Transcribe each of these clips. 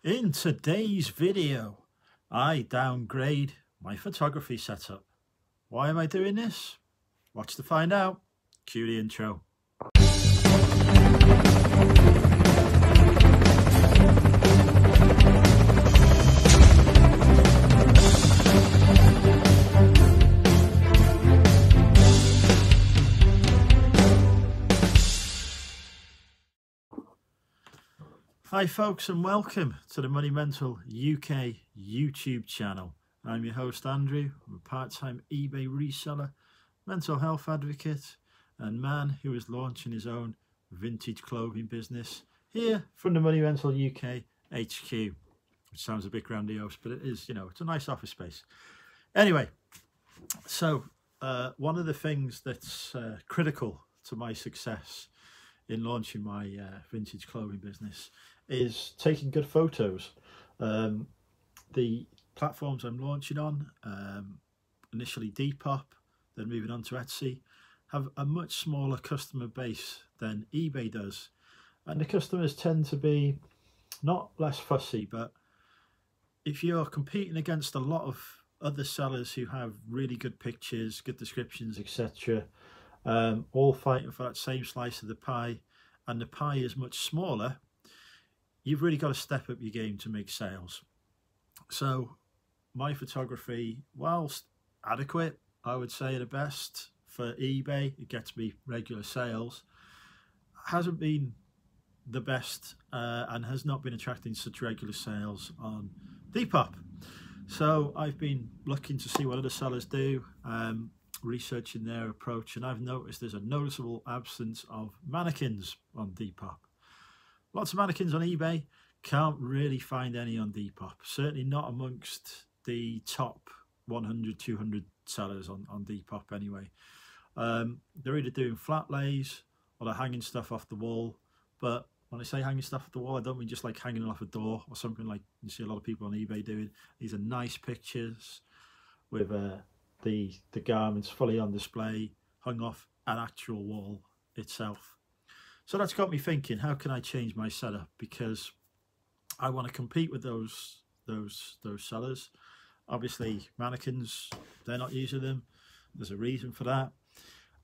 In today's video, I downgrade my photography setup. Why am I doing this? Watch to find out. Cue the intro. Hi folks, and welcome to the Money Mental UK YouTube channel. I'm your host Andrew. I'm a part-time eBay reseller, mental health advocate and man who is launching his own vintage clothing business here from the Money Mental UK HQ, which sounds a bit grandiose, but it is, it's a nice office space. Anyway, so one of the things that's critical to my success in launching my vintage clothing business is taking good photos. The platforms I'm launching on, initially Depop, then moving on to Etsy, have a much smaller customer base than eBay does, and the customers tend to be not less fussy, but if you're competing against a lot of other sellers who have really good pictures, good descriptions, etc., all fighting for that same slice of the pie, and the pie is much smaller, you've really got to step up your game to make sales. So my photography, whilst adequate, I would say at the best for eBay, it gets me regular sales, hasn't been the best and has not been attracting such regular sales on Depop. So I've been looking to see what other sellers do, researching their approach, and I've noticed there's a noticeable absence of mannequins on Depop. Lots of mannequins on eBay, can't really find any on Depop, certainly not amongst the top 100, 200 sellers on Depop anyway. They're either doing flat lays or they're hanging stuff off the wall, but when I say hanging stuff off the wall, I don't mean just like hanging it off a door or something like you see a lot of people on eBay doing. These are nice pictures with the garments fully on display, hung off an actual wall itself. So that's got me thinking, how can I change my setup? Because I want to compete with those sellers. Obviously, mannequins, they're not using them. There's a reason for that.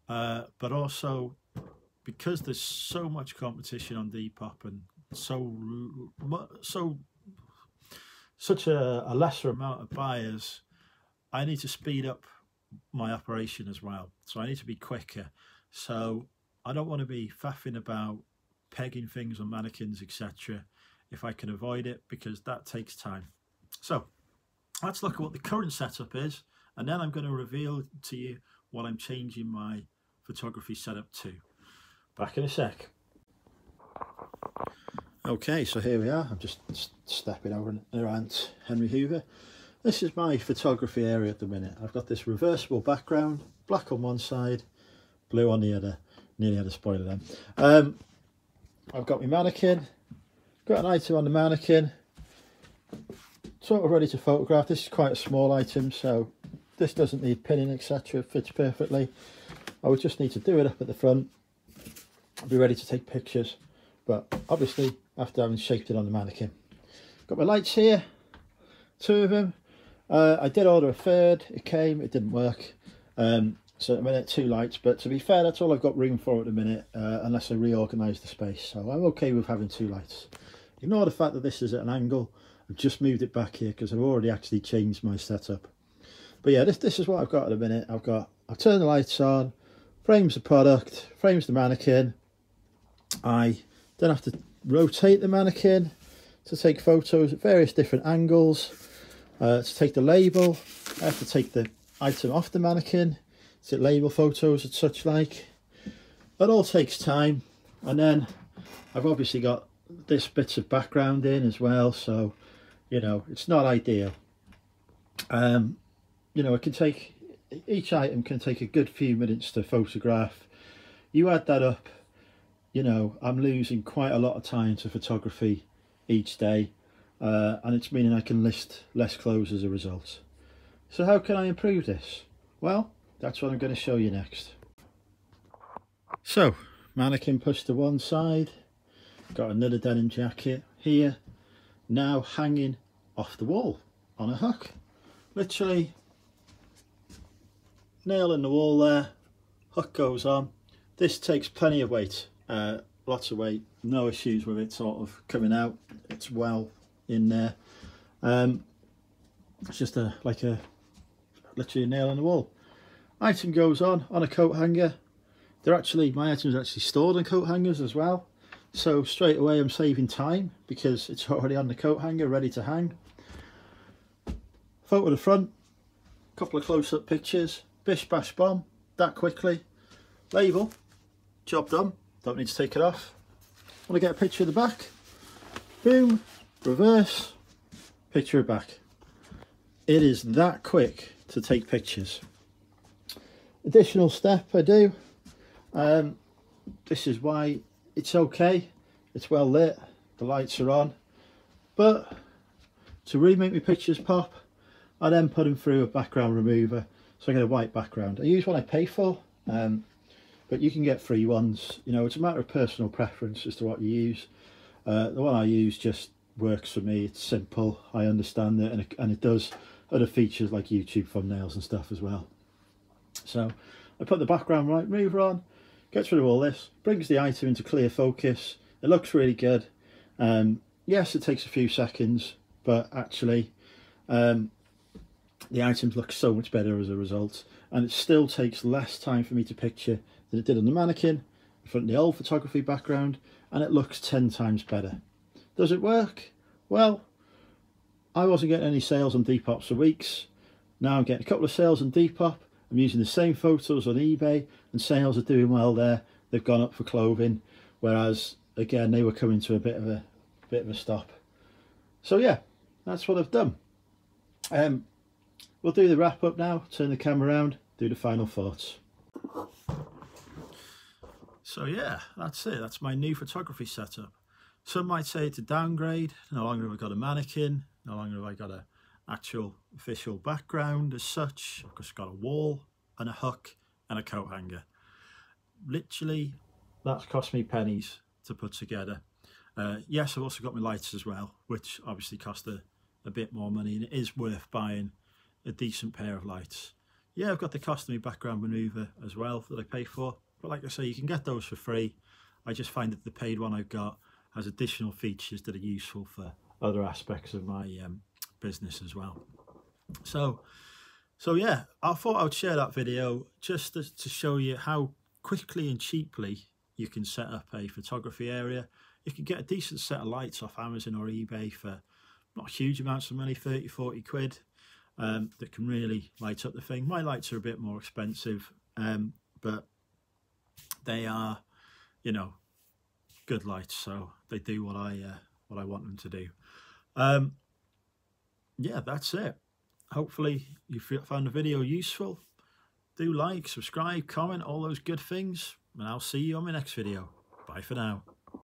But also, because there's so much competition on Depop and such a lesser amount of buyers, I need to speed up my operation as well. So I need to be quicker. So I don't want to be faffing about pegging things on mannequins, etc., if I can avoid it, because that takes time. So let's look at what the current setup is, and then I'm going to reveal to you what I'm changing my photography setup to. Back in a sec. Okay, so here we are. I'm just stepping over around Henry Hoover. This is my photography area at the minute. I've got this reversible background, black on one side, blue on the other. Nearly had a spoiler then. I've got my mannequin, got an item on the mannequin, sort of ready to photograph. This is quite a small item, so this doesn't need pinning, etc. It fits perfectly. I would just need to do it up at the front. I'll be ready to take pictures, but obviously after having shaped it on the mannequin. Got my lights here, two of them. I did order a third, it came, it didn't work. So at the minute, two lights, but to be fair, that's all I've got room for at the minute, unless I reorganise the space. So I'm okay with having two lights. Ignore the fact that this is at an angle. I've just moved it back here because I've already actually changed my setup. But yeah, this is what I've got at the minute. I've turned the lights on, frames the product, frames the mannequin. I then have to rotate the mannequin to take photos at various different angles. To take the label, I have to take the item off the mannequin, to label photos and such like. That all takes time, and then I've obviously got this bits of background in as well, so it's not ideal. It can take, each item can take a good few minutes to photograph. You add that up, I'm losing quite a lot of time to photography each day, and it's meaning I can list less clothes as a result. So how can I improve this? Well, that's what I'm going to show you next. So, mannequin pushed to one side, got another denim jacket here, now hanging off the wall on a hook. Literally nail in the wall there, hook goes on. This takes plenty of weight, lots of weight, no issues with it sort of coming out. It's well in there. It's just literally a nail in the wall. Item goes on a coat hanger. My items are actually stored on coat hangers as well. So straight away I'm saving time because it's already on the coat hanger ready to hang. Photo of the front, couple of close-up pictures, bish bash bomb, that quickly. Label, job done, don't need to take it off. Want to get a picture of the back, boom, reverse, picture of back. It is that quick to take pictures. Additional step I do, this is why it's okay, it's well lit, the lights are on, but to really make my pictures pop, I then put them through a background remover so I get a white background. I use one I pay for, but you can get free ones. You know, it's a matter of personal preference as to what you use. The one I use just works for me. It's simple, I understand it, and it does other features like YouTube thumbnails and stuff as well. So I put the background right remover on, gets rid of all this, brings the item into clear focus. It looks really good. Yes, it takes a few seconds, but actually the items look so much better as a result, and it still takes less time for me to picture than it did on the mannequin in front of the old photography background, and it looks 10 times better. Does it work? Well, I wasn't getting any sales on Depop for weeks. Now I'm getting a couple of sales on Depop. I'm using the same photos on eBay and sales are doing well there. They've gone up for clothing, whereas again they were coming to a bit of a stop. So yeah, that's what I've done. We'll do the wrap up now, turn the camera around, do the final thoughts. So yeah, that's it. That's my new photography setup. Some might say it's a downgrade. No longer have I got a mannequin. No longer have I got an actual official background as such. I've just got a wall and a hook and a coat hanger. Literally, that's cost me pennies to put together. Yes, I've also got my lights as well, which obviously cost a bit more money, and it is worth buying a decent pair of lights. Yeah, I've got the cost of my background maneuver as well that I pay for, but like I say, you can get those for free. I just find that the paid one I've got has additional features that are useful for other aspects of my business as well. So yeah, I thought I would share that video just to show you how quickly and cheaply you can set up a photography area. You can get a decent set of lights off Amazon or eBay for not huge amounts of money, 30, 40 quid, that can really light up the thing. My lights are a bit more expensive, but they are, you know, good lights, so they do what I want them to do. Yeah, that's it. Hopefully you found the video useful. Do like, subscribe, comment, all those good things, and I'll see you on my next video. Bye for now.